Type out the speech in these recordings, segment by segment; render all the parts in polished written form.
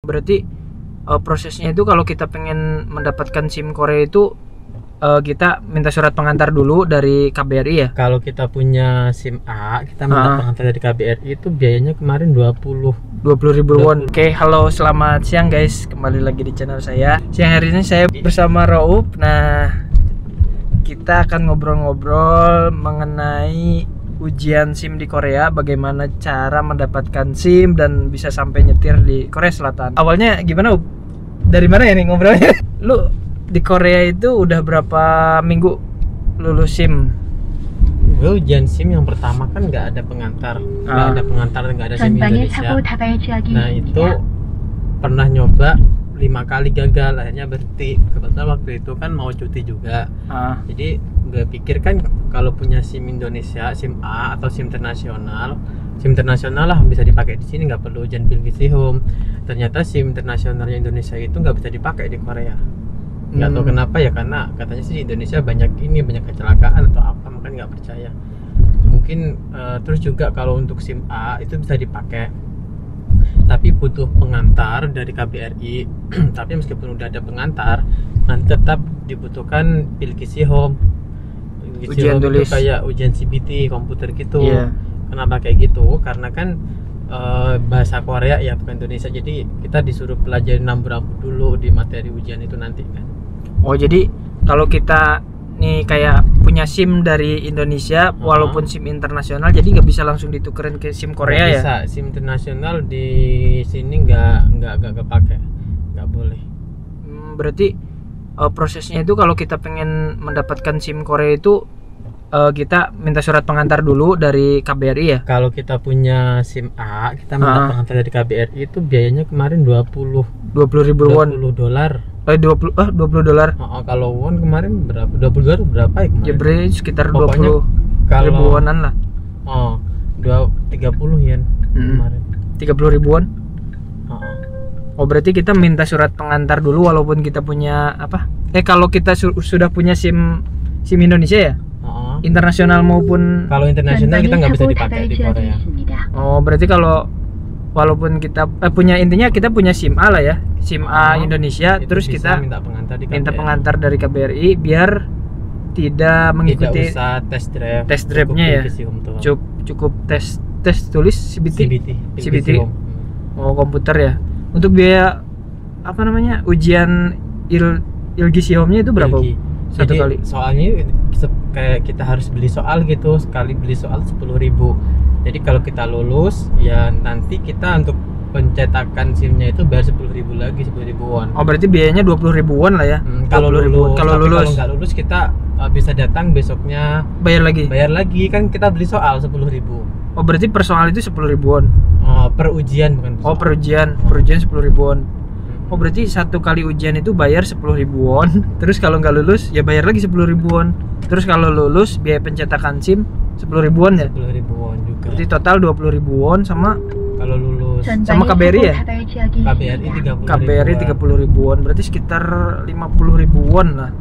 Berarti prosesnya itu kalau kita pengen mendapatkan SIM Korea itu kita minta surat pengantar dulu dari KBRI ya? Kalau kita punya SIM A, kita minta pengantar dari KBRI itu biayanya kemarin 20 ribu won. Oke, halo selamat siang guys, kembali lagi di channel saya. Siang hari ini saya bersama Raup. Nah, kita akan ngobrol-ngobrol mengenai ujian SIM di Korea, bagaimana cara mendapatkan SIM dan bisa sampai nyetir di Korea Selatan. Awalnya gimana, Up? Dari mana ya nih ngobrolnya? Lu di Korea itu udah berapa minggu lulus SIM? Gue ujian SIM yang pertama kan nggak ada pengantar, nggak ada SIM Indonesia. Nah itu pernah nyoba 5 kali gagal, akhirnya berhenti. Kebetulan waktu itu kan mau cuti juga. Jadi gue pikir kan kalau punya SIM Indonesia, SIM A atau SIM internasional lah bisa dipakai di sini, nggak perlu ujian Pilkisihome. Ternyata SIM internasionalnya Indonesia itu nggak bisa dipakai di Korea. Nggak tahu kenapa ya, karena katanya sih di Indonesia banyak kecelakaan atau apa, makanya nggak percaya. Mungkin terus juga kalau untuk SIM A itu bisa dipakai, tapi butuh pengantar dari KBRI. Tapi meskipun udah ada pengantar, nanti tetap dibutuhkan Pilkisihome. Ujian tulis itu kayak ujian CBT komputer gitu. Kenapa kayak gitu? Karena kan bahasa Korea ya, bukan Indonesia. Jadi kita disuruh pelajari rambu-rambu dulu di materi ujian itu nanti kan. Oh, jadi kalau kita nih kayak punya SIM dari Indonesia walaupun SIM internasional, jadi nggak bisa langsung ditukerin ke SIM Korea ya? Bisa, SIM internasional di sini nggak kepake, nggak boleh. Berarti prosesnya itu kalau kita pengen mendapatkan SIM Korea itu kita minta surat pengantar dulu dari KBRI ya? Kalau kita punya SIM A, kita minta pengantar dari KBRI itu biayanya kemarin 20 ribu won. $20. Kalau won kemarin berapa? $20 berapa ya kemarin? Ya berarti sekitar pokoknya 20 ribu wonan lah. 30 yen kemarin. 30 ribu won? Oh, berarti kita minta surat pengantar dulu walaupun kita punya apa? Kalau kita sudah punya SIM Indonesia ya? Internasional maupun kalau internasional kita nggak bisa dipakai di Korea. Oh, berarti kalau walaupun kita punya, intinya kita punya SIM A lah ya, SIM A Indonesia, terus kita minta pengantar dari KBRI biar tidak mengikuti test drive-nya ya. Cukup tes tulis CBT. Oh, komputer ya. Untuk biaya apa namanya, ujian Pilkisihome-nya itu berapa? Satu kali. Soalnya kayak kita harus beli soal gitu, sekali beli soal 10.000. Jadi kalau kita lulus ya nanti kita untuk pencetakan SIM-nya itu bayar 10.000 lagi, 10.000 won. Oh, berarti biayanya 20.000 won lah ya. Kalau lulus. Kalau nggak lulus kita bisa datang besoknya bayar lagi kan, kita beli soal 10.000. Oh, berarti per soal itu 10.000 won. Per ujian bukan per soal. Per ujian 10.000 won. Oh, berarti satu kali ujian itu bayar 10.000 won. Terus kalau nggak lulus ya bayar lagi 10.000 won. Terus kalau lulus biaya pencetakan SIM 10.000 won ya? 10.000 won juga. Berarti total 20.000 won sama kalau lulus. Sama KBRI ya? KBRI 30.000 won. Berarti sekitar 50.000 won lah.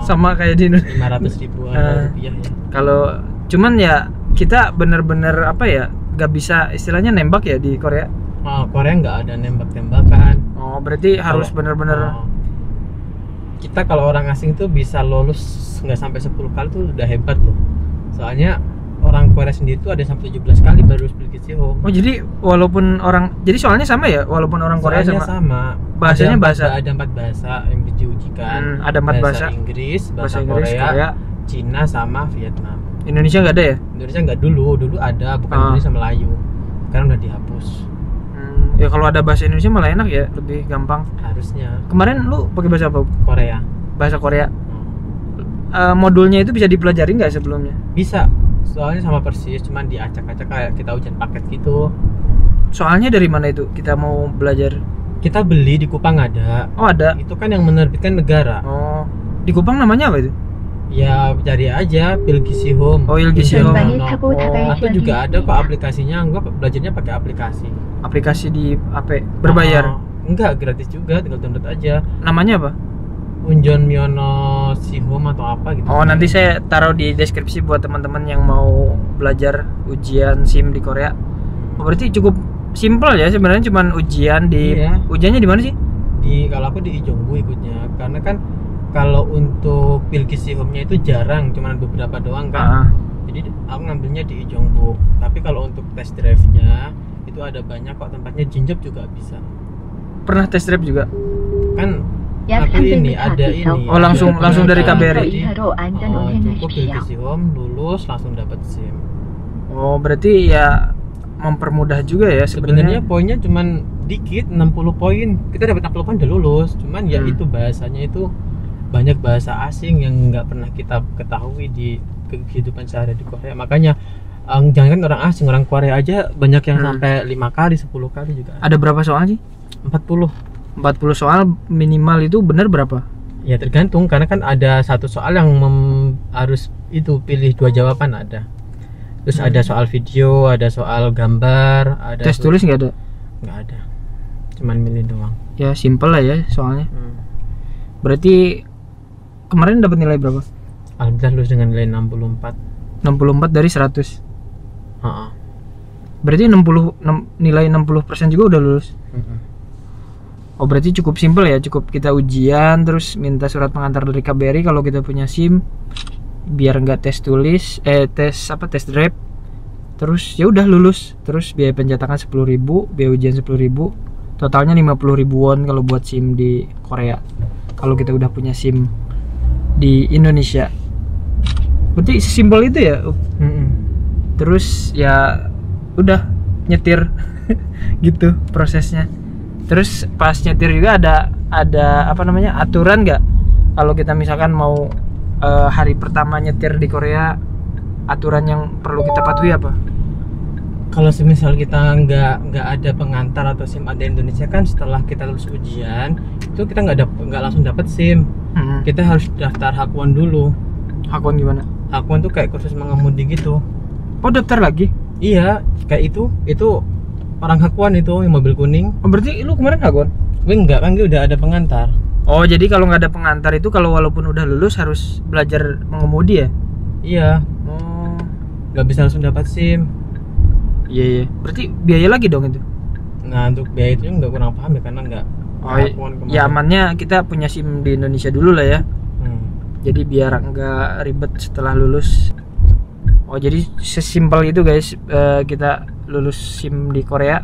Sama kayak di Indonesia. 500.000 rupiah ya. Kalau cuman ya kita bener-bener apa ya, nggak bisa istilahnya nembak ya di Korea. Korea nggak ada nembak-tembakan. Oh, berarti harus bener-bener. Kita kalau orang asing tuh bisa lulus nggak sampai 10 kali tuh udah hebat loh. Soalnya orang Korea sendiri tuh ada sampai 17 kali baru Pilkisihome. Oh, jadi soalnya sama ya, walaupun orang Korea sama. Bahasanya ada 4 bahasa yang diujikan. Ada 4 bahasa. Inggris, bahasa Korea, Cina sama Vietnam. Indonesia nggak ada ya? Indonesia nggak, dulu ada, bukan Indonesia Melayu. Sekarang udah dihapus. Ya kalau ada bahasa Indonesia malah enak ya, lebih gampang harusnya. Kemarin lu pakai bahasa apa? Korea. Bahasa Korea. Modulnya itu bisa dipelajari nggak sebelumnya? Bisa. Soalnya sama persis, cuman diacak-acak kayak kita ujian paket gitu. Soalnya dari mana itu kita mau belajar? Kita beli di Kupang ada. Oh, ada. Itu kan yang menerbitkan negara. Oh. Di Kupang namanya apa itu? Ya cari aja Pilkisihome. Oh, Pilkisihome. Atau juga ada kok aplikasinya. Gua belajarnya pakai aplikasi di HP berbayar. Enggak, gratis juga, tinggal download aja. Namanya apa? Unjon Myono Sihome atau apa gitu. Oh, nanti saya taruh di deskripsi buat teman-teman yang mau belajar ujian SIM di Korea. Oh, berarti cukup simple ya sebenarnya, cuman ujian di ujiannya di mana sih? Kalau aku di Ijongbu ikutnya, karena kan kalau untuk Pilkisi Home-nya itu jarang, cuman beberapa doang kan. Jadi aku ngambilnya di Ijongbu. Tapi kalau untuk test drive-nya itu ada banyak kok tempatnya, Jinjop juga bisa. Pernah test drive juga? Kan aku ini ada ini. Oh, langsung dari KBRI. Cukup Pilkisi Home, lulus langsung dapat SIM. Oh, berarti ya mempermudah juga ya sebenarnya. Poinnya cuman dikit, 60 poin. Kita dapat 60 poin udah lulus. Cuman ya itu bahasanya itu banyak bahasa asing yang nggak pernah kita ketahui di kehidupan sehari di Korea. Makanya jangan orang asing, orang Korea aja banyak yang sampai 5 kali, 10 kali juga. Ada berapa soal sih? 40 soal minimal itu benar berapa? Ya tergantung, karena kan ada satu soal yang harus itu pilih 2 jawaban ada. Terus ada soal video, ada soal gambar, ada tes tulis nggak ada? Nggak ada, cuman milih doang. Ya simple lah ya soalnya. Berarti kemarin dapat nilai berapa? Alhamdulillah lulus dengan nilai 64 dari 100. Berarti nilai 60% juga udah lulus. Oh, berarti cukup simple ya, cukup kita ujian terus minta surat pengantar dari KBRI kalau kita punya SIM, biar nggak tes tulis, tes drive, terus ya udah lulus. Terus biaya pencetakan 10.000, biaya ujian 10.000, totalnya 50.000 won kalau buat SIM di Korea. Kalau kita udah punya SIM di Indonesia, berarti simpel itu ya. Terus ya udah nyetir gitu prosesnya. Terus pas nyetir juga ada apa namanya aturan nggak? Kalau kita misalkan mau hari pertama nyetir di Korea, aturan yang perlu kita patuhi apa? Kalau semisal kita nggak ada pengantar atau SIM ada Indonesia kan, setelah kita lulus ujian itu kita nggak langsung dapat SIM. Kita harus daftar Hakwon dulu. Hakwon gimana? Hakwon tuh kayak kursus mengemudi gitu. Oh, daftar lagi? Iya, kayak itu orang Hakwon itu yang mobil kuning. Oh, berarti lu kemarin Hakwon? Gue enggak, kan gue udah ada pengantar. Oh, jadi kalau nggak ada pengantar itu kalau walaupun udah lulus harus belajar mengemudi ya? Iya. Oh, nggak bisa langsung dapat SIM. Iya. Berarti biaya lagi dong itu? Nah, untuk biaya itu nggak kurang paham ya, karena nggak. Oh, ya amannya kita punya SIM di Indonesia dulu lah ya. Jadi biar nggak ribet setelah lulus. Oh, jadi sesimpel itu guys, kita lulus SIM di Korea.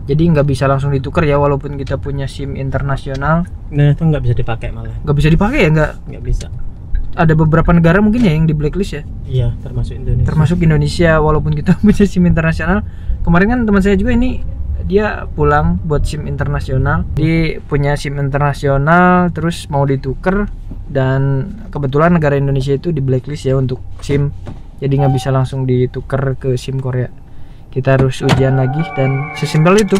Jadi nggak bisa langsung ditukar ya, walaupun kita punya SIM internasional. Nah, itu nggak bisa dipakai malah. Nggak bisa dipakai ya? Nggak bisa. Ada beberapa negara mungkin ya yang di blacklist ya? Iya, termasuk Indonesia. Termasuk Indonesia, walaupun kita punya SIM internasional. Kemarin kan teman saya juga ini, dia pulang buat SIM internasional. Dia punya SIM internasional, terus mau ditukar, dan kebetulan negara Indonesia itu di blacklist ya untuk SIM. Jadi nggak bisa langsung ditukar ke SIM Korea. Kita harus ujian lagi, dan sesimpel itu.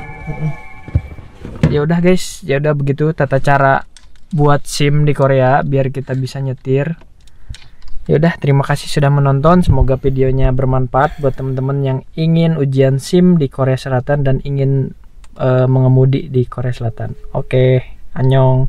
Ya udah guys, ya udah begitu tata cara buat SIM di Korea biar kita bisa nyetir. Ya udah, terima kasih sudah menonton. Semoga videonya bermanfaat buat teman-teman yang ingin ujian SIM di Korea Selatan dan ingin mengemudi di Korea Selatan. Oke, annyeong.